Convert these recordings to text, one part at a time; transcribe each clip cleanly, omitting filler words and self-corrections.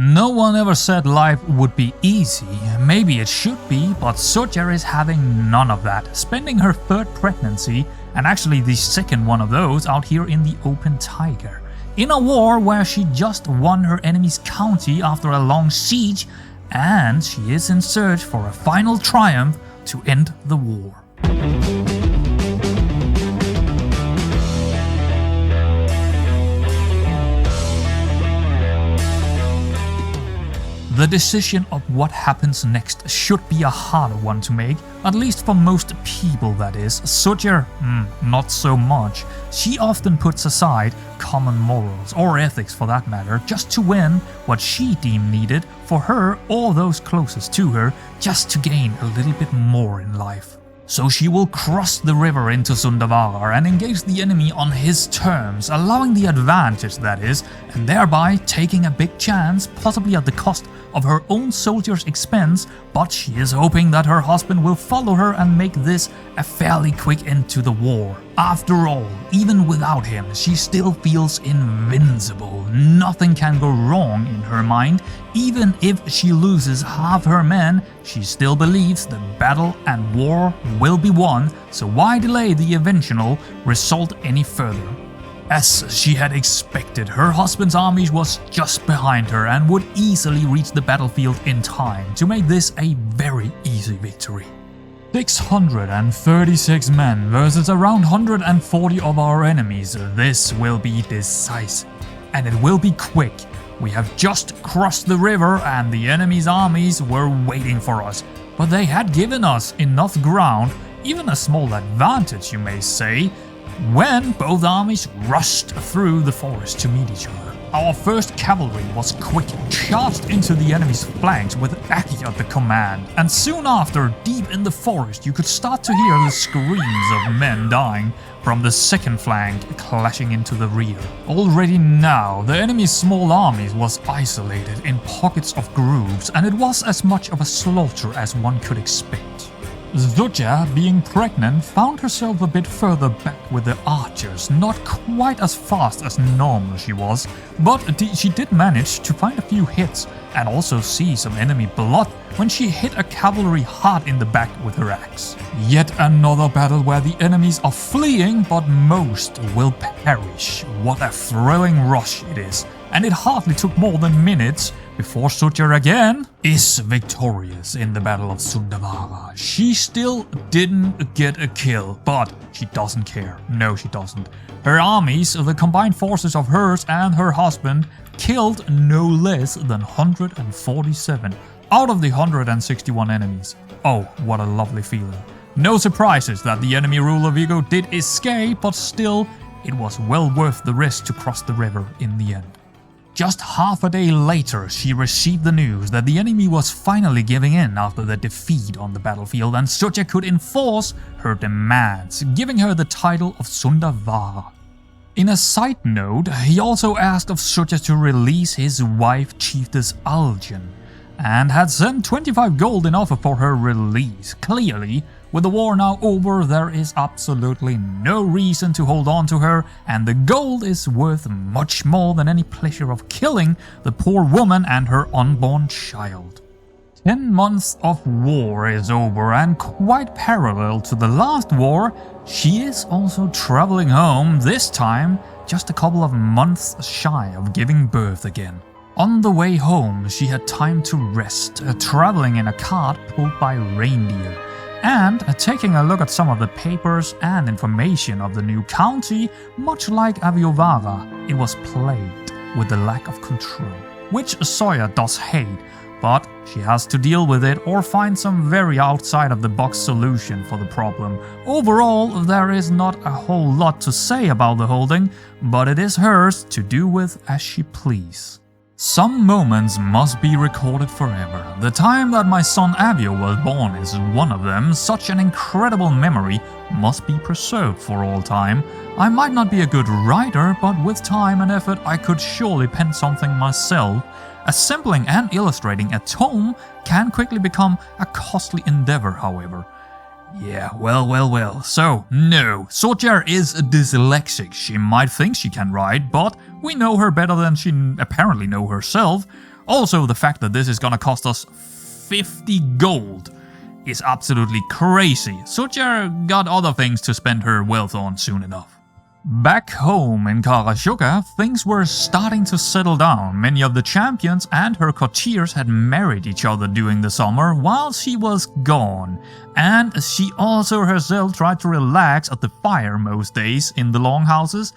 No one ever said life would be easy. Maybe it should be, but Suja is having none of that, spending her third pregnancy, and actually the second one of those, out here in the open taiga, in a war where she just won her enemy's county after a long siege, and she is in search for a final triumph to end the war. The decision of what happens next should be a harder one to make, at least for most people, that is. Suja, not so much. She often puts aside common morals, or ethics for that matter, just to win what she deemed needed for her or those closest to her, just to gain a little bit more in life. So she will cross the river into Sundavara and engage the enemy on his terms, allowing the advantage, that is, and thereby taking a big chance, possibly at the cost of her own soldiers' expense, but she is hoping that her husband will follow her and make this a fairly quick end to the war. After all, even without him, she still feels invincible. Nothing can go wrong in her mind. Even if she loses half her men, she still believes the battle and war will be won, so why delay the eventual result any further? As she had expected, her husband's army was just behind her and would easily reach the battlefield in time to make this a very easy victory. 636 men versus around 140 of our enemies. This will be decisive, and it will be quick. We have just crossed the river and the enemy's armies were waiting for us, but they had given us enough ground, even a small advantage you may say, when both armies rushed through the forest to meet each other. Our first cavalry was quick, charged into the enemy's flanks with Aki at the command, and soon after, deep in the forest, you could start to hear the screams of men dying from the second flank clashing into the rear. Already now, the enemy's small armies was isolated in pockets of grooves, and it was as much of a slaughter as one could expect. Suja, being pregnant, found herself a bit further back with the archers, not quite as fast as normal she was, but she did manage to find a few hits and also see some enemy blood when she hit a cavalry hard in the back with her axe. Yet another battle where the enemies are fleeing, but most will perish. What a thrilling rush it is, and it hardly took more than minutes before Suja again is victorious in the Battle of Sundavara. She still didn't get a kill, but she doesn't care. No, she doesn't. Her armies, the combined forces of hers and her husband, killed no less than 147 out of the 161 enemies. Oh, what a lovely feeling. No surprises that the enemy ruler Vigo did escape, but still, it was well worth the risk to cross the river in the end. Just half a day later, she received the news that the enemy was finally giving in after the defeat on the battlefield, and Suja could enforce her demands, giving her the title of Sundavara. In a side note, he also asked of Suja to release his wife, Chiefess Aljan, and had sent 25 gold in offer for her release. Clearly, with the war now over, there is absolutely no reason to hold on to her, and the gold is worth much more than any pleasure of killing the poor woman and her unborn child. 10 months of war is over, and quite parallel to the last war, she is also traveling home, this time just a couple of months shy of giving birth again. On the way home, she had time to rest, traveling in a cart pulled by reindeer, and taking a look at some of the papers and information of the new county. Much like Aviovara, it was plagued with the lack of control, which Soya does hate, but she has to deal with it or find some very outside of the box solution for the problem. Overall, there is not a whole lot to say about the holding, but it is hers to do with as she please. Some moments must be recorded forever. The time that my son Avio was born is one of them. Such an incredible memory must be preserved for all time. I might not be a good writer, but with time and effort I could surely pen something myself. Assembling and illustrating a tome can quickly become a costly endeavor, however. Yeah, well. So, no, Suja is dyslexic. She might think she can write, but we know her better than she apparently knows herself. Also, the fact that this is gonna cost us 50 gold is absolutely crazy. Sucha got other things to spend her wealth on soon enough. Back home in Kárásjohka, things were starting to settle down. Many of the champions and her courtiers had married each other during the summer while she was gone. And she also herself tried to relax at the fire most days in the longhouses.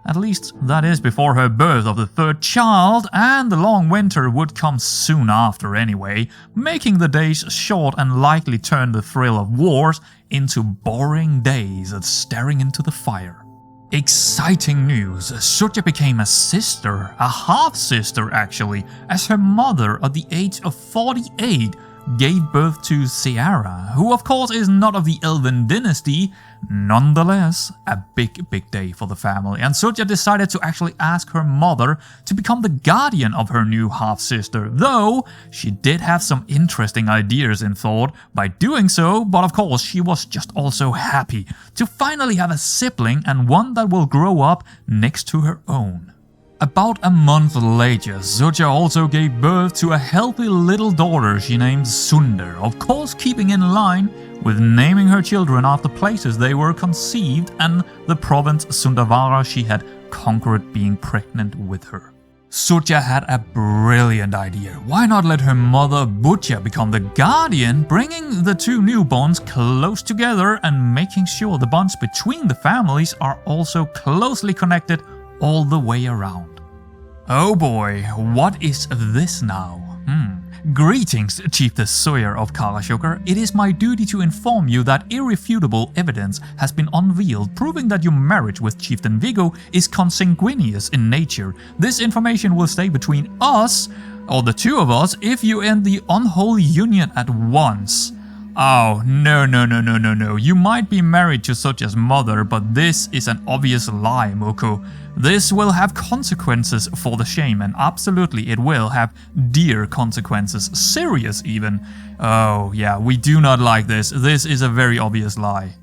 At least that is before her birth of the third child, and the long winter would come soon after anyway, making the days short and likely turn the thrill of wars into boring days of staring into the fire. Exciting news, Sucha became a sister, a half-sister actually, as her mother at the age of 48 gave birth to Ciara, who of course is not of the Elvin Dynasty. Nonetheless, a big day for the family, and Sucha decided to actually ask her mother to become the guardian of her new half-sister, though she did have some interesting ideas in thought by doing so, but of course she was just also happy to finally have a sibling and one that will grow up next to her own. About a month later, Sucha also gave birth to a healthy little daughter she named Sundar, of course keeping in line with naming her children after places they were conceived and the province Sundavara she had conquered being pregnant with her. Sucha had a brilliant idea. Why not let her mother Butya become the guardian, bringing the two newborns close together and making sure the bonds between the families are also closely connected all the way around. Oh boy, what is this now? Greetings, Chief Sawyer of Kárásjohka. It is my duty to inform you that irrefutable evidence has been unveiled proving that your marriage with Chieftain Viggo is consanguineous in nature. This information will stay between us, or the two of us, if you end the unholy union at once. Oh, no. You might be married to Sucha's mother, but this is an obvious lie, Moko. This will have consequences for the shaman. Absolutely, it will have dire consequences. Serious, even. Oh, yeah, we do not like this. This is a very obvious lie.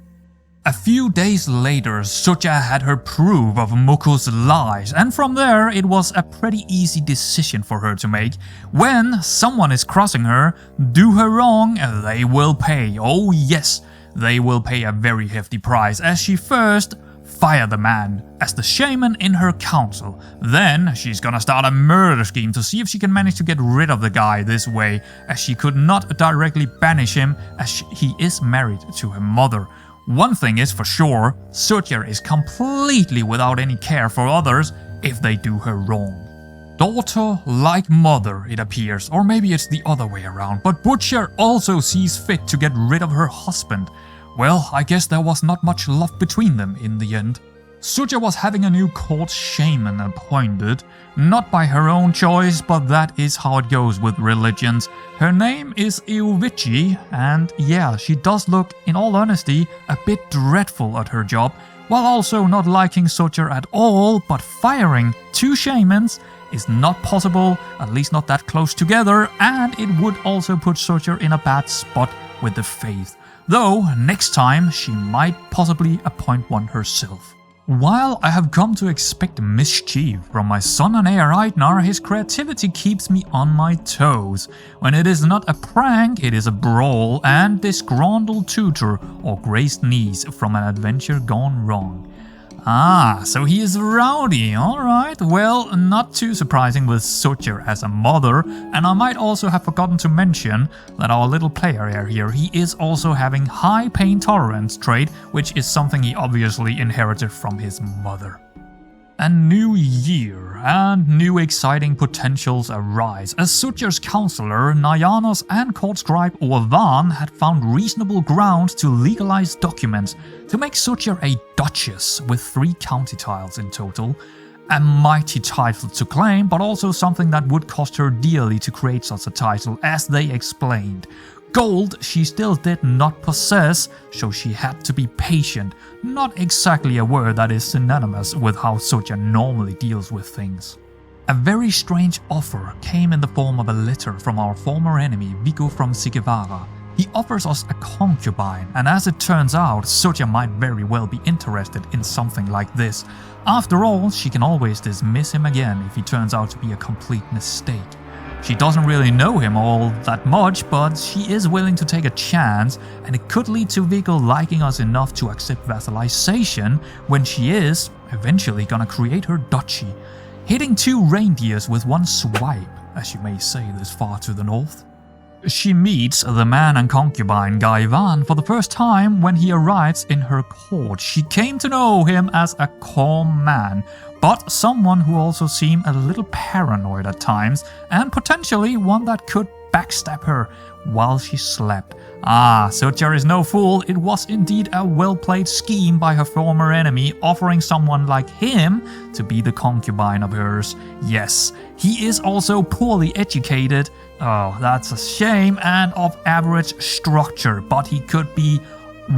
A few days later, Sucha had her proof of Moko's lies, and from there it was a pretty easy decision for her to make. When someone is crossing her, do her wrong, they will pay. Oh yes, they will pay a very hefty price, as she first fired the man as the shaman in her council. Then she's gonna start a murder scheme to see if she can manage to get rid of the guy this way, as she could not directly banish him as he is married to her mother. One thing is for sure, Sucha is completely without any care for others if they do her wrong. Daughter like mother, it appears, or maybe it's the other way around, but Butcher also sees fit to get rid of her husband. Well, I guess there was not much love between them in the end. Sucha was having a new court shaman appointed, not by her own choice, but that is how it goes with religions. Her name is Elvín, and yeah, she does look, in all honesty, a bit dreadful at her job, while also not liking Sucha at all, but firing two shamans is not possible, at least not that close together, and it would also put Sucha in a bad spot with the faith. Though, next time, she might possibly appoint one herself. While I have come to expect mischief from my son and heir Eidnar, his creativity keeps me on my toes. When it is not a prank, it is a brawl and disgruntled tutor or grazed knees from an adventure gone wrong. Ah, so he is rowdy, alright. Well, not too surprising with Sucha as a mother, and I might also have forgotten to mention that our little player here, he is also having high pain tolerance trait, which is something he obviously inherited from his mother. A new year and new exciting potentials arise, as Sucha's counselor Nayanos and court scribe Elvín had found reasonable grounds to legalize documents to make Sucha a duchess with 3 county titles in total. A mighty title to claim, but also something that would cost her dearly to create such a title, as they explained. Gold she still did not possess, so she had to be patient, not exactly a word that is synonymous with how Sucha normally deals with things. A very strange offer came in the form of a letter from our former enemy Viggo from Sigevara. He offers us a concubine, and as it turns out, Sucha might very well be interested in something like this. After all, she can always dismiss him again if he turns out to be a complete mistake. She doesn't really know him all that much, but she is willing to take a chance, and it could lead to Viggo liking us enough to accept vassalization when she is eventually gonna create her duchy, hitting 2 reindeers with one swipe, as you may say this far to the north. She meets the man and concubine Gaivan for the first time when he arrives in her court. She came to know him as a calm man, but someone who also seemed a little paranoid at times, and potentially one that could backstab her while she slept. Suja is no fool. It was indeed a well-played scheme by her former enemy, offering someone like him to be the concubine of hers. Yes, he is also poorly educated. Oh, that's a shame, and of average structure, but he could be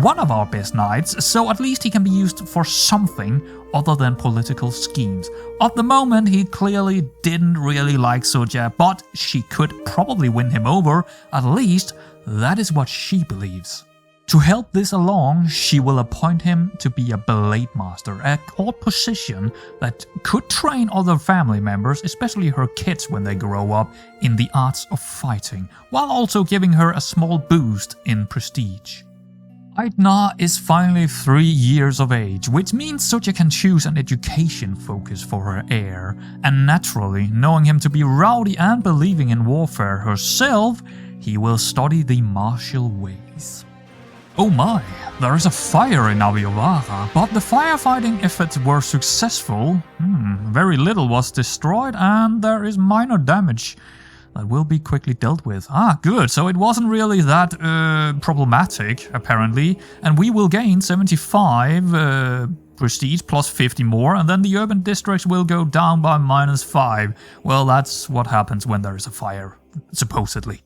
one of our best knights, so at least he can be used for something other than political schemes. At the moment, he clearly didn't really like Suja, but she could probably win him over. At least, that is what she believes. To help this along, she will appoint him to be a blade master, a court position that could train other family members, especially her kids when they grow up, in the arts of fighting, while also giving her a small boost in prestige. Aidna is finally 3 years of age, which means Suja can choose an education focus for her heir, and naturally, knowing him to be rowdy and believing in warfare herself, he will study the martial ways. Oh my, there is a fire in Aviovara, but the firefighting efforts were successful. Very little was destroyed and there is minor damage that will be quickly dealt with. Good, so it wasn't really that problematic, apparently, and we will gain 75 prestige plus 50 more, and then the urban districts will go down by -5. Well, that's what happens when there is a fire, supposedly.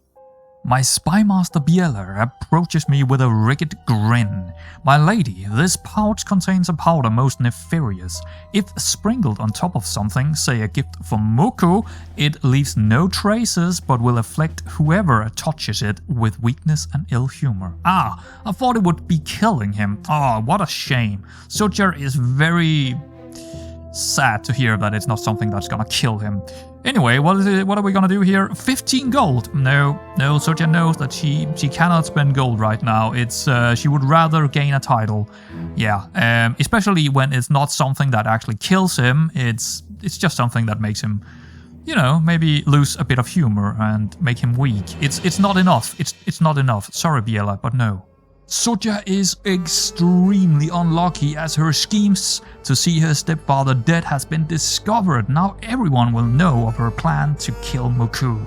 My spymaster Bieler approaches me with a rigid grin. My lady, this pouch contains a powder most nefarious. If sprinkled on top of something, say a gift from Muku, it leaves no traces but will afflict whoever touches it with weakness and ill humor. I thought it would be killing him. What a shame. Suja is very sad to hear that it's not something that's gonna kill him. Anyway, what are we gonna do here? 15 gold. No, Suja knows that she cannot spend gold right now. It's she would rather gain a title. Yeah, especially when it's not something that actually kills him. It's just something that makes him, you know, maybe lose a bit of humor and make him weak. It's not enough. It's not enough. Sorry, Biela, but no. Suja is extremely unlucky as her schemes to see her stepfather dead has been discovered. Now everyone will know of her plan to kill Muku.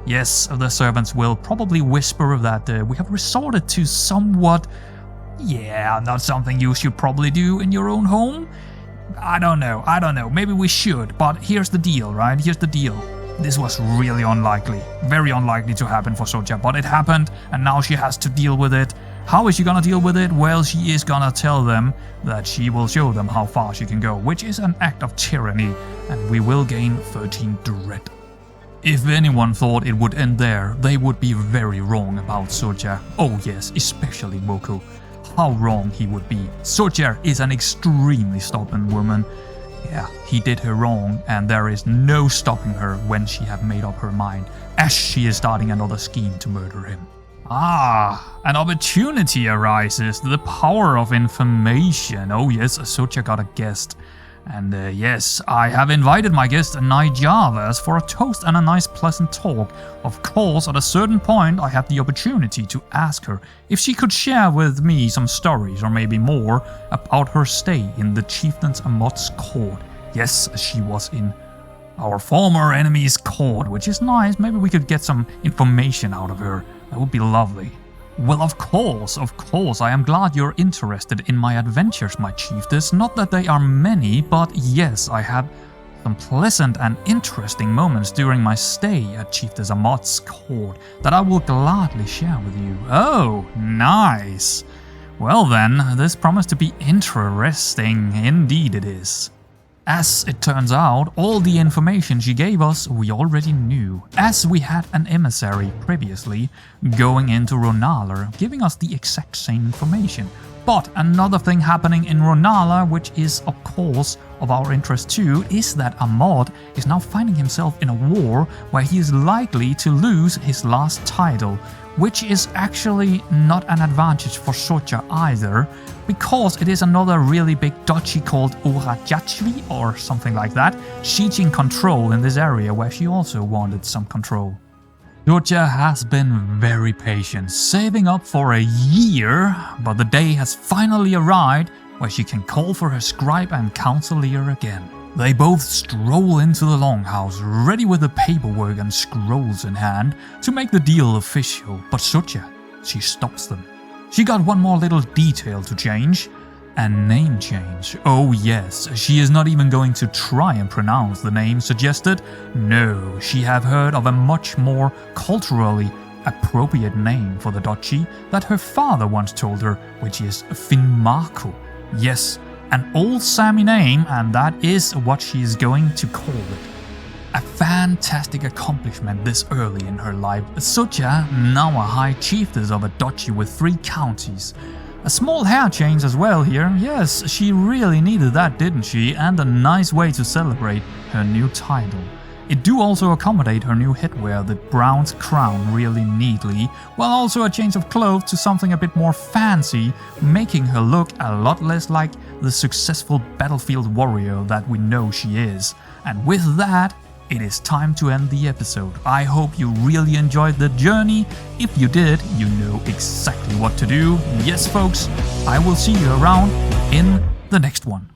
Yes, the servants will probably whisper that we have resorted to somewhat, not something you should probably do in your own home. I don't know, maybe we should, but here's the deal, right? Here's the deal. This was really unlikely, very unlikely to happen for Suja, but it happened and now she has to deal with it. How is she gonna deal with it? Well, she is gonna tell them that she will show them how far she can go, which is an act of tyranny, and we will gain 13 dread. If anyone thought it would end there, they would be very wrong about Suja. Oh yes, especially Muku. How wrong he would be. Suja is an extremely stubborn woman. Yeah, he did her wrong, and there is no stopping her when she have made up her mind, as she is starting another scheme to murder him. An opportunity arises, the power of information. Oh yes, Suja got a guest. And yes, I have invited my guest Nijavas for a toast and a nice pleasant talk. Of course, at a certain point I have the opportunity to ask her if she could share with me some stories, or maybe more, about her stay in the chieftain's Amot's court. Yes, she was in our former enemy's court, which is nice. Maybe we could get some information out of her. That would be lovely. Well, of course, I am glad you're interested in my adventures, my chiefess. Not that they are many, but yes, I have some pleasant and interesting moments during my stay at Chiefess Amot's court that I will gladly share with you. Oh, nice. Well then, this promised to be interesting. Indeed it is. As it turns out, all the information she gave us we already knew, as we had an emissary previously going into Ronala giving us the exact same information. But another thing happening in Ronala, which is of course of our interest too is that Ahmad is now finding himself in a war where he is likely to lose his last title, which is actually not an advantage for Socha either, because it is another really big duchy called Urajachvi or something like that, seeking control in this area where she also wanted some control. Socha has been very patient, saving up for a year, but the day has finally arrived where she can call for her scribe and councillor again. They both stroll into the longhouse, ready with the paperwork and scrolls in hand to make the deal official, but Socha, she stops them. She got one more little detail to change, a name change. Oh yes, she is not even going to try and pronounce the name suggested. No, she have heard of a much more culturally appropriate name for the duchy that her father once told her, which is Finnmark. Yes, an old Sámi name, and that is what she is going to call it. A fantastic accomplishment this early in her life. Socha, now a high chiefess of a duchy with 3 counties. A small hair change as well here. Yes, she really needed that, didn't she? And a nice way to celebrate her new title. It do also accommodate her new headwear, the bronze crown, really neatly, while also a change of clothes to something a bit more fancy, making her look a lot less like the successful battlefield warrior that we know she is. And with that, it is time to end the episode. I hope you really enjoyed the journey. If you did, you know exactly what to do. Yes, folks, I will see you around in the next one.